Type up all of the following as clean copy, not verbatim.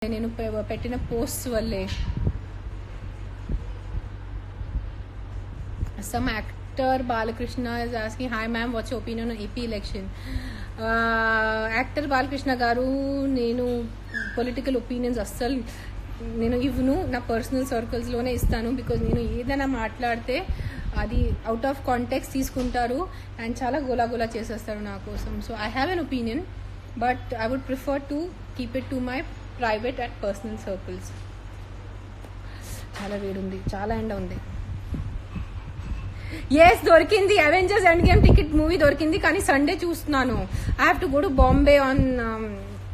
నేను పెట్టిన పోస్ట్ వల్లే. Some actor Balakrishna is asking, hi ma'am, what's your opinion on AP election? Actor Balakrishna garu, నేను political opinions అస్సలు నేను ఇవ్వను, నా పర్సనల్ సర్కిల్స్లోనే ఇస్తాను. బికాజ్ నేను ఏదైనా మాట్లాడితే అది అవుట్ ఆఫ్ కాంటెక్స్ట్ తీసుకుంటారు అండ్ చాలా గోలాగోలా చేసేస్తారు నా కోసం. So I have an opinion, but I would prefer to keep it to my private and personal circles. చాలా వేడుంది, చాలా ఎండ ఉంది. ఎస్, దొరికింది. Avengers end game ticket movie దొరికింది, కానీ సండే చూస్తున్నాను. I have to go to Bombay on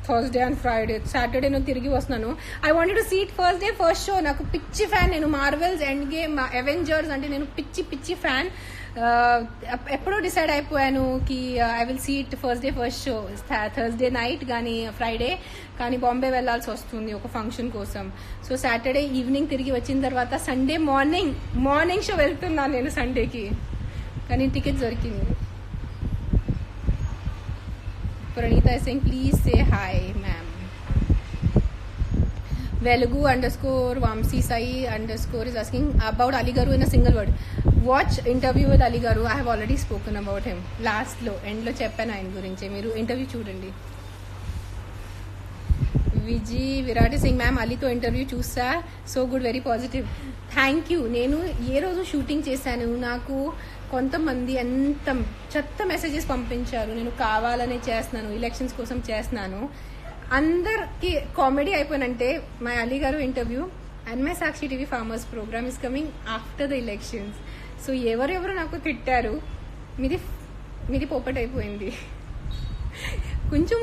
Thursday and Friday. Saturday నేను తిరిగి వస్తున్నాను. I wanted to see it first day first show. నాకు పిచ్చి ఫ్యాన్ నేను మార్వెల్స్, ఎండ్ గేమ్, అవెంజర్స్ అంటే నేను పిచ్చి ఫ్యాన్. ఎప్పుడో డిసైడ్ అయిపోయాను కి I will see it first day first show Thursday night కానీ ఫ్రైడే, కానీ బాంబే వెళ్లాల్సి వస్తుంది ఒక ఫంక్షన్ కోసం. సో సాటర్డే ఈవినింగ్ తిరిగి వచ్చిన తర్వాత సండే మార్నింగ్ షో వెళ్తున్నాను నేను సండేకి, కానీ టికెట్ దొరికింది. Pranita is saying, please say hi, ma'am. Velugu _ Vamsi Sai _ is asking about Ali Garu in a single word. Watch interview with Ali Garu. I have already spoken about him. Last lo end lo cheppanu ayin gurinche. Meeru interview chudandi. Viji Virati Singh, ma'am, Ali to interview చూసా, so good, very positive. Thank you. నేను ఏ రోజు shooting చేశాను, నాకు కొంతమంది ఎంత చెత్త messages పంపించారు. నేను కావాలనే చేస్తున్నాను, ఎలక్షన్స్ కోసం చేస్తున్నాను. అందరికి comedy అయిపోయినంటే my Ali garu interview and my Sakshi TV farmers program is coming after the elections. So ఎవరెవరు నాకు తిట్టారు, మీది పోపట్ అయిపోయింది. కొంచెం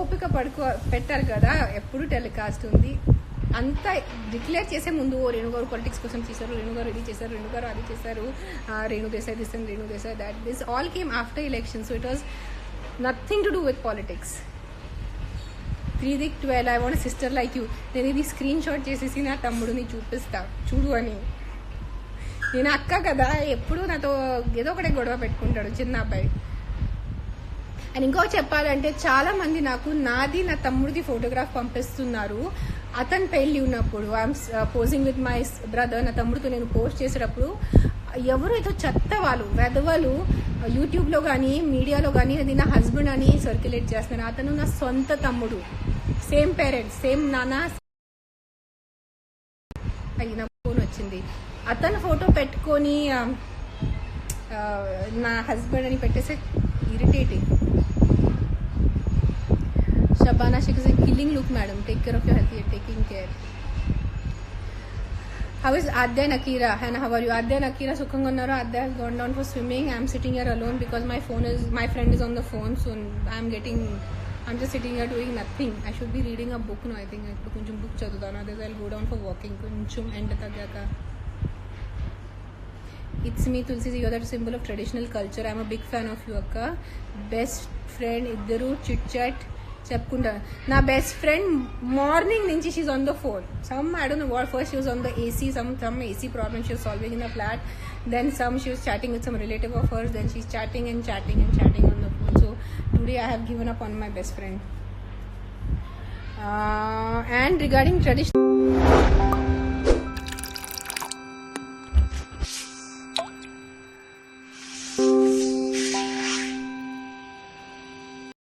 ఓపిక పెట్టారు కదా, ఎప్పుడు టెలికాస్ట్ ఉంది. అంతా డిక్లేర్ చేసే ముందు రేణుగారు పాలిటిక్స్ కోసం చేశారు, రేణుగారు ఇది చేశారు, రేణుగారు అది చేశారు, Renu Desai this and Renu Desai that. This all came after election. So it was nothing to do with politics. 3-12 I want sister like you. నేను ఇది స్క్రీన్ షాట్ చేసేసి నా తమ్ముడిని చూపిస్తా, చూడు అని. నేను అక్క కదా, ఎప్పుడు నాతో ఏదో ఒకటే గొడవ పెట్టుకుంటాడు చిన్న అబ్బాయి. అండ్ ఇంకొక చెప్పాలంటే చాలా మంది నాకు నాది నా తమ్ముడిది ఫోటోగ్రాఫ్ పంపిస్తున్నారు. అతను పెళ్లి ఉన్నప్పుడు I'm posing with my brother, నా తమ్ముడితో నేను పోస్ట్ చేసేటప్పుడు ఎవరు ఏదో చెత్త వాళ్ళు వెదవలు యూట్యూబ్లో కానీ మీడియాలో కానీ అది నా హస్బెండ్ అని సర్క్యులేట్ చేస్తున్నారు. అతను నా సొంత తమ్ముడు, సేమ్ పేరెంట్స్, సేమ్ నాన్న. నా ఫోన్ వచ్చింది, అతను ఫోటో పెట్టుకొని నా హస్బెండ్ అని పెట్టేసి irritating. Shabana Sheikh is a killing look, madam. Take care of your health. You're taking care. How is Adya and Akira? Hannah, how are you? Adya and Akira sukhanga unnaru. Adya has gone down for swimming. I'm sitting here alone because my friend is on the phone. So I'm just sitting here doing nothing. I should be reading a book now. I think koncham book chadutanu. Otherwise I'll go down for walking. Koncham end tagaka. It's me, Tulsi. You're that symbol of traditional culture. I'm a big fan of you, akka. Best friend iddaru chit chat చెప్పుకుంటా. నా best friend morning నుంచి she on the phone. Some I don't know what, first she was on the AC, some AC problem she was solving in the flat, then she was chatting with some relative of hers, then she is chatting on the phone. So today I have given up on my best friend. And regarding tradition